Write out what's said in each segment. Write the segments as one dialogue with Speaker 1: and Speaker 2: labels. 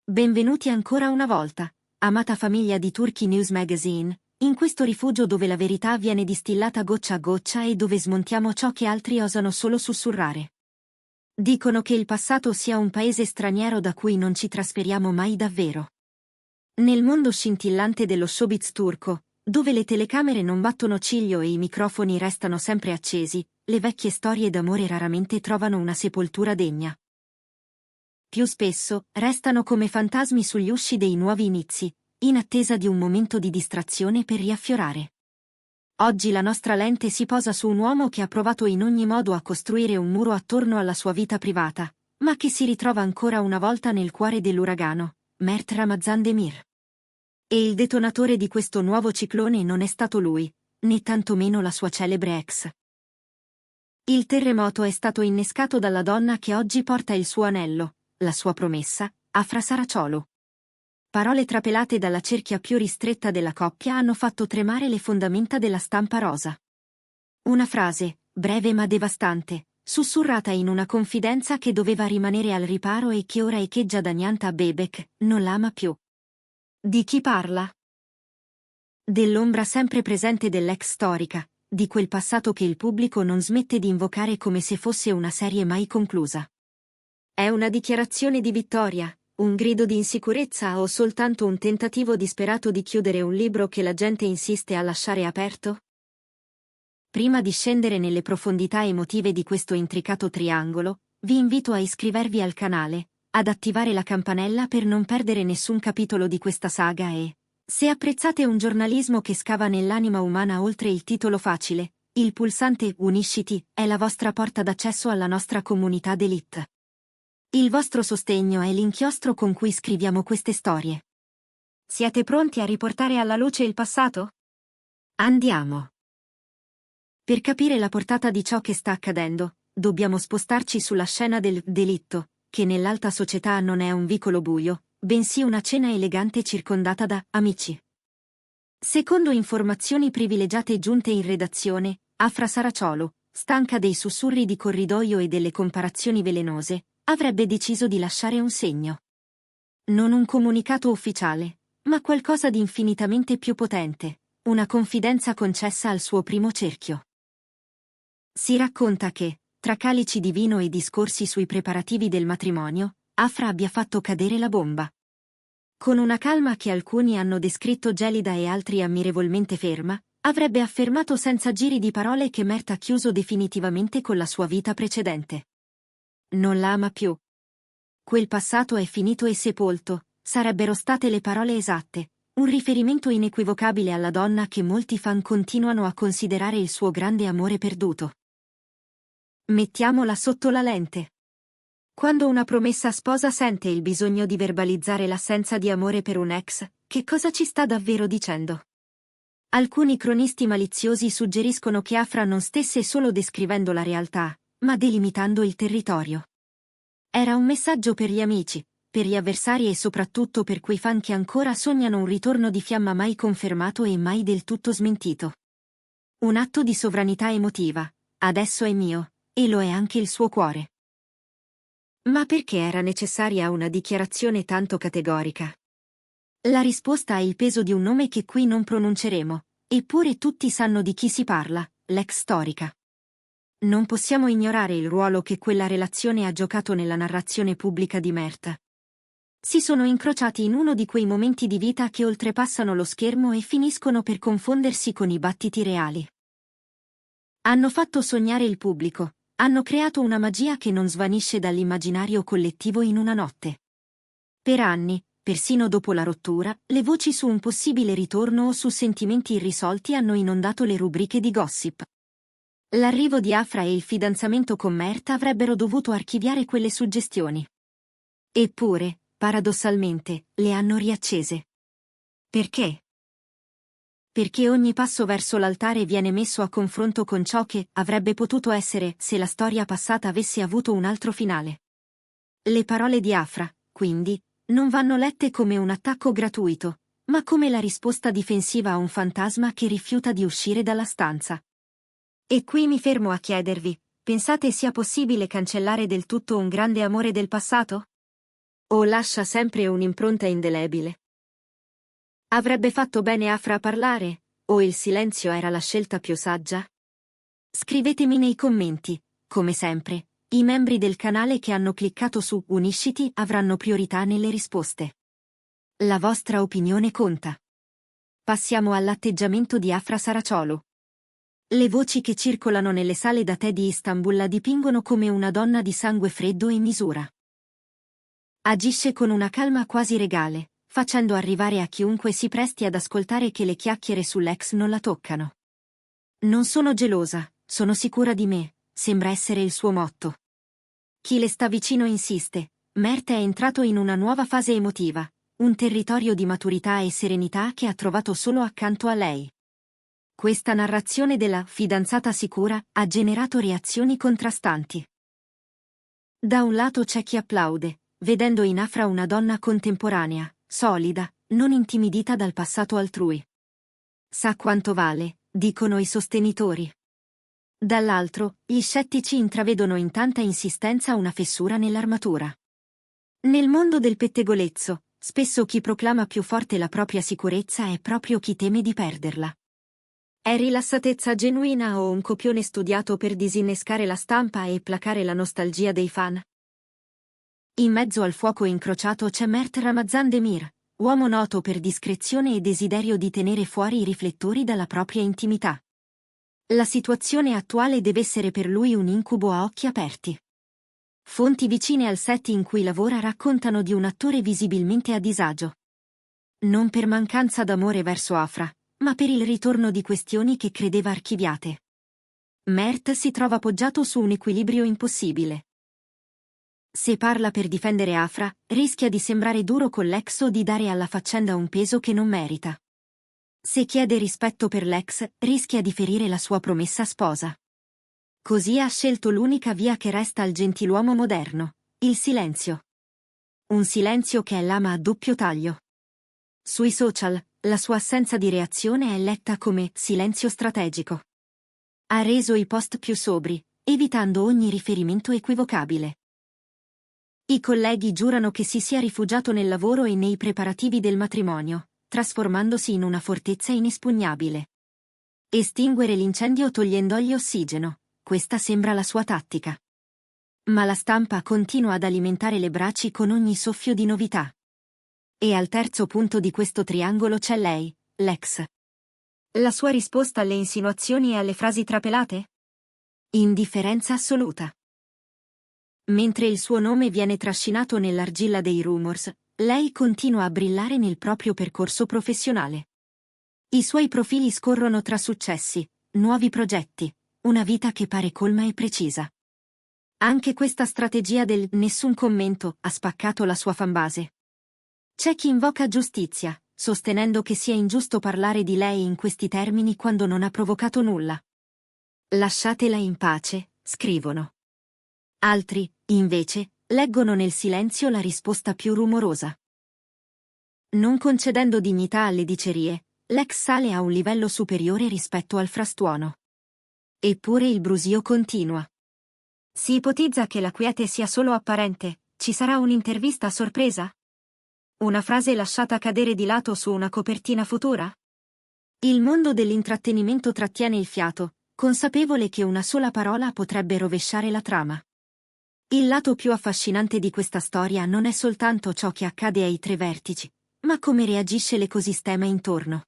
Speaker 1: Benvenuti ancora una volta, amata famiglia di Turkey News Magazine, in questo rifugio dove la verità viene distillata goccia a goccia e dove smontiamo ciò che altri osano solo sussurrare. Dicono che il passato sia un paese straniero da cui non ci trasferiamo mai davvero. Nel mondo scintillante dello showbiz turco, dove le telecamere non battono ciglio e i microfoni restano sempre accesi, le vecchie storie d'amore raramente trovano una sepoltura degna. Più spesso, restano come fantasmi sugli usci dei nuovi inizi, in attesa di un momento di distrazione per riaffiorare. Oggi la nostra lente si posa su un uomo che ha provato in ogni modo a costruire un muro attorno alla sua vita privata, ma che si ritrova ancora una volta nel cuore dell'uragano, Mert Ramazan Demir. E il detonatore di questo nuovo ciclone non è stato lui, né tantomeno la sua celebre ex. Il terremoto è stato innescato dalla donna che oggi porta il suo anello, la sua promessa, Afra Saraciolu. Parole trapelate dalla cerchia più ristretta della coppia hanno fatto tremare le fondamenta della stampa rosa. Una frase, breve ma devastante, sussurrata in una confidenza che doveva rimanere al riparo e che ora echeggia da Nianta Bebek, non l'ama più. Di chi parla? Dell'ombra sempre presente dell'ex storica, di quel passato che il pubblico non smette di invocare come se fosse una serie mai conclusa. È una dichiarazione di vittoria, un grido di insicurezza o soltanto un tentativo disperato di chiudere un libro che la gente insiste a lasciare aperto? Prima di scendere nelle profondità emotive di questo intricato triangolo, vi invito a iscrivervi al canale, ad attivare la campanella per non perdere nessun capitolo di questa saga e, se apprezzate un giornalismo che scava nell'anima umana oltre il titolo facile, il pulsante Unisciti è la vostra porta d'accesso alla nostra comunità d'élite. Il vostro sostegno è l'inchiostro con cui scriviamo queste storie. Siete pronti a riportare alla luce il passato? Andiamo! Per capire la portata di ciò che sta accadendo, dobbiamo spostarci sulla scena del delitto, che nell'alta società non è un vicolo buio, bensì una cena elegante circondata da amici. Secondo informazioni privilegiate giunte in redazione, Afra Saraciolu, stanca dei sussurri di corridoio e delle comparazioni velenose, avrebbe deciso di lasciare un segno. Non un comunicato ufficiale, ma qualcosa di infinitamente più potente, una confidenza concessa al suo primo cerchio. Si racconta che, tra calici di vino e discorsi sui preparativi del matrimonio, Afra abbia fatto cadere la bomba. Con una calma che alcuni hanno descritto gelida e altri ammirevolmente ferma, avrebbe affermato senza giri di parole che Mert ha chiuso definitivamente con la sua vita precedente. Non la ama più. Quel passato è finito e sepolto, sarebbero state le parole esatte, un riferimento inequivocabile alla donna che molti fan continuano a considerare il suo grande amore perduto. Mettiamola sotto la lente. Quando una promessa sposa sente il bisogno di verbalizzare l'assenza di amore per un ex, che cosa ci sta davvero dicendo? Alcuni cronisti maliziosi suggeriscono che Afra non stesse solo descrivendo la realtà, ma delimitando il territorio. Era un messaggio per gli amici, per gli avversari e soprattutto per quei fan che ancora sognano un ritorno di fiamma mai confermato e mai del tutto smentito. Un atto di sovranità emotiva, adesso è mio, e lo è anche il suo cuore. Ma perché era necessaria una dichiarazione tanto categorica? La risposta è il peso di un nome che qui non pronunceremo, eppure tutti sanno di chi si parla, l'ex storica. Non possiamo ignorare il ruolo che quella relazione ha giocato nella narrazione pubblica di Mert. Si sono incrociati in uno di quei momenti di vita che oltrepassano lo schermo e finiscono per confondersi con i battiti reali. Hanno fatto sognare il pubblico, hanno creato una magia che non svanisce dall'immaginario collettivo in una notte. Per anni, persino dopo la rottura, le voci su un possibile ritorno o su sentimenti irrisolti hanno inondato le rubriche di gossip. L'arrivo di Afra e il fidanzamento con Mert avrebbero dovuto archiviare quelle suggestioni. Eppure, paradossalmente, le hanno riaccese. Perché? Perché ogni passo verso l'altare viene messo a confronto con ciò che avrebbe potuto essere se la storia passata avesse avuto un altro finale. Le parole di Afra, quindi, non vanno lette come un attacco gratuito, ma come la risposta difensiva a un fantasma che rifiuta di uscire dalla stanza. E qui mi fermo a chiedervi, pensate sia possibile cancellare del tutto un grande amore del passato? O lascia sempre un'impronta indelebile? Avrebbe fatto bene Afra a parlare, o il silenzio era la scelta più saggia? Scrivetemi nei commenti, come sempre. I membri del canale che hanno cliccato su Unisciti avranno priorità nelle risposte. La vostra opinione conta. Passiamo all'atteggiamento di Afra Saraciolo. Le voci che circolano nelle sale da tè di Istanbul la dipingono come una donna di sangue freddo e misura. Agisce con una calma quasi regale, facendo arrivare a chiunque si presti ad ascoltare che le chiacchiere sull'ex non la toccano. Non sono gelosa, sono sicura di me, sembra essere il suo motto. Chi le sta vicino insiste, Mert è entrato in una nuova fase emotiva, un territorio di maturità e serenità che ha trovato solo accanto a lei. Questa narrazione della fidanzata sicura ha generato reazioni contrastanti. Da un lato c'è chi applaude, vedendo in Afra una donna contemporanea, solida, non intimidita dal passato altrui. Sa quanto vale, dicono i sostenitori. Dall'altro, gli scettici intravedono in tanta insistenza una fessura nell'armatura. Nel mondo del pettegolezzo, spesso chi proclama più forte la propria sicurezza è proprio chi teme di perderla. È rilassatezza genuina o un copione studiato per disinnescare la stampa e placare la nostalgia dei fan? In mezzo al fuoco incrociato c'è Mert Ramazan Demir, uomo noto per discrezione e desiderio di tenere fuori i riflettori dalla propria intimità. La situazione attuale deve essere per lui un incubo a occhi aperti. Fonti vicine al set in cui lavora raccontano di un attore visibilmente a disagio. Non per mancanza d'amore verso Afra, ma per il ritorno di questioni che credeva archiviate. Mert si trova appoggiato su un equilibrio impossibile. Se parla per difendere Afra, rischia di sembrare duro con l'ex o di dare alla faccenda un peso che non merita. Se chiede rispetto per l'ex, rischia di ferire la sua promessa sposa. Così ha scelto l'unica via che resta al gentiluomo moderno, il silenzio. Un silenzio che è lama a doppio taglio. Sui social, la sua assenza di reazione è letta come silenzio strategico. Ha reso i post più sobri, evitando ogni riferimento equivocabile. I colleghi giurano che si sia rifugiato nel lavoro e nei preparativi del matrimonio, trasformandosi in una fortezza inespugnabile. Estinguere l'incendio togliendogli ossigeno, questa sembra la sua tattica. Ma la stampa continua ad alimentare le braci con ogni soffio di novità. E al terzo punto di questo triangolo c'è lei, l'ex. La sua risposta alle insinuazioni e alle frasi trapelate? Indifferenza assoluta. Mentre il suo nome viene trascinato nell'argilla dei rumors, lei continua a brillare nel proprio percorso professionale. I suoi profili scorrono tra successi, nuovi progetti, una vita che pare colma e precisa. Anche questa strategia del nessun commento ha spaccato la sua fanbase. C'è chi invoca giustizia, sostenendo che sia ingiusto parlare di lei in questi termini quando non ha provocato nulla. Lasciatela in pace, scrivono. Altri, invece, leggono nel silenzio la risposta più rumorosa. Non concedendo dignità alle dicerie, l'ex sale a un livello superiore rispetto al frastuono. Eppure il brusio continua. Si ipotizza che la quiete sia solo apparente, ci sarà un'intervista a sorpresa? Una frase lasciata cadere di lato su una copertina futura? Il mondo dell'intrattenimento trattiene il fiato, consapevole che una sola parola potrebbe rovesciare la trama. Il lato più affascinante di questa storia non è soltanto ciò che accade ai tre vertici, ma come reagisce l'ecosistema intorno.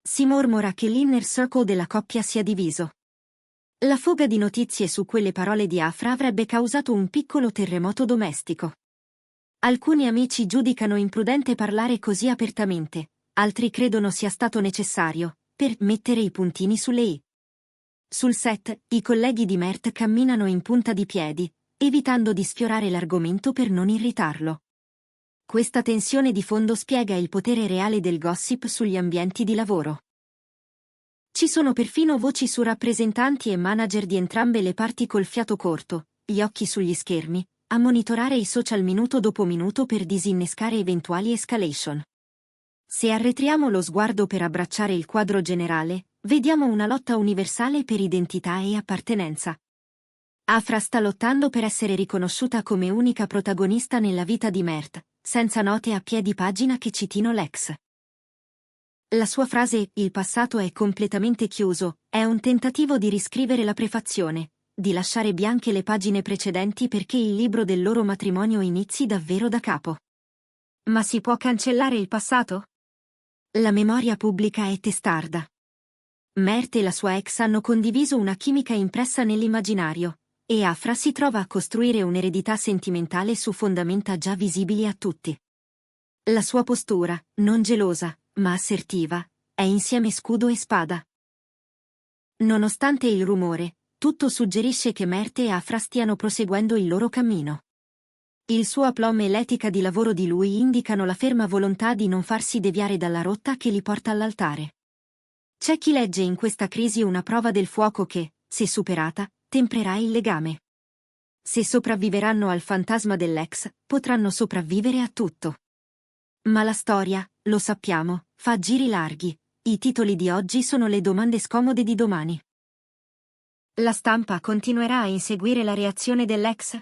Speaker 1: Si mormora che l'inner circle della coppia sia diviso. La foga di notizie su quelle parole di Afra avrebbe causato un piccolo terremoto domestico. Alcuni amici giudicano imprudente parlare così apertamente, altri credono sia stato necessario, per mettere i puntini sulle i. Sul set, i colleghi di Mert camminano in punta di piedi, evitando di sfiorare l'argomento per non irritarlo. Questa tensione di fondo spiega il potere reale del gossip sugli ambienti di lavoro. Ci sono perfino voci su rappresentanti e manager di entrambe le parti col fiato corto, gli occhi sugli schermi, a monitorare i social minuto dopo minuto per disinnescare eventuali escalation. Se arretriamo lo sguardo per abbracciare il quadro generale, vediamo una lotta universale per identità e appartenenza. Afra sta lottando per essere riconosciuta come unica protagonista nella vita di Mert, senza note a piedi pagina che citino l'ex. La sua frase "il passato è completamente chiuso" è un tentativo di riscrivere la prefazione, di lasciare bianche le pagine precedenti perché il libro del loro matrimonio inizi davvero da capo. Ma si può cancellare il passato? La memoria pubblica è testarda. Mert e la sua ex hanno condiviso una chimica impressa nell'immaginario, e Afra si trova a costruire un'eredità sentimentale su fondamenta già visibili a tutti. La sua postura, non gelosa, ma assertiva, è insieme scudo e spada. Nonostante il rumore, tutto suggerisce che Mert e Afra stiano proseguendo il loro cammino. Il suo aplomb e l'etica di lavoro di lui indicano la ferma volontà di non farsi deviare dalla rotta che li porta all'altare. C'è chi legge in questa crisi una prova del fuoco che, se superata, temprerà il legame. Se sopravviveranno al fantasma dell'ex, potranno sopravvivere a tutto. Ma la storia, lo sappiamo, fa giri larghi. I titoli di oggi sono le domande scomode di domani. La stampa continuerà a inseguire la reazione dell'ex?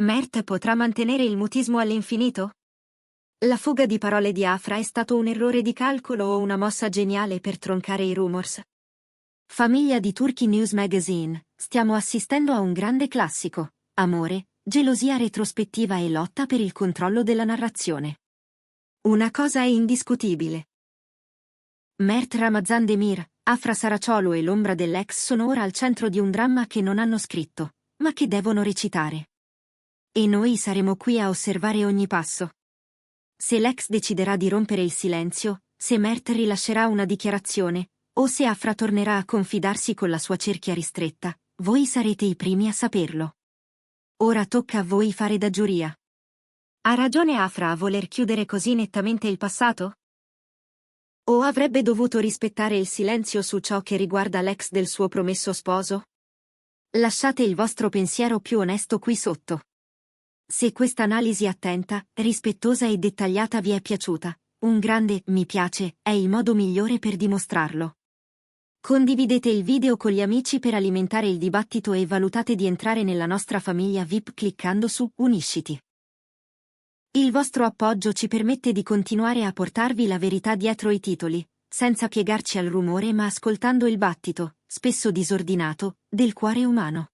Speaker 1: Mert potrà mantenere il mutismo all'infinito? La fuga di parole di Afra è stato un errore di calcolo o una mossa geniale per troncare i rumors? Famiglia di Turkey News Magazine, stiamo assistendo a un grande classico: amore, gelosia retrospettiva e lotta per il controllo della narrazione. Una cosa è indiscutibile. Mert Ramazan Demir, Afra Saraciolo e l'ombra dell'ex sono ora al centro di un dramma che non hanno scritto, ma che devono recitare. E noi saremo qui a osservare ogni passo. Se l'ex deciderà di rompere il silenzio, se Mert rilascerà una dichiarazione, o se Afra tornerà a confidarsi con la sua cerchia ristretta, voi sarete i primi a saperlo. Ora tocca a voi fare da giuria. Ha ragione Afra a voler chiudere così nettamente il passato? O avrebbe dovuto rispettare il silenzio su ciò che riguarda l'ex del suo promesso sposo? Lasciate il vostro pensiero più onesto qui sotto. Se questa analisi attenta, rispettosa e dettagliata vi è piaciuta, un grande "mi piace" è il modo migliore per dimostrarlo. Condividete il video con gli amici per alimentare il dibattito e valutate di entrare nella nostra famiglia VIP cliccando su "Unisciti". Il vostro appoggio ci permette di continuare a portarvi la verità dietro i titoli, senza piegarci al rumore ma ascoltando il battito, spesso disordinato, del cuore umano.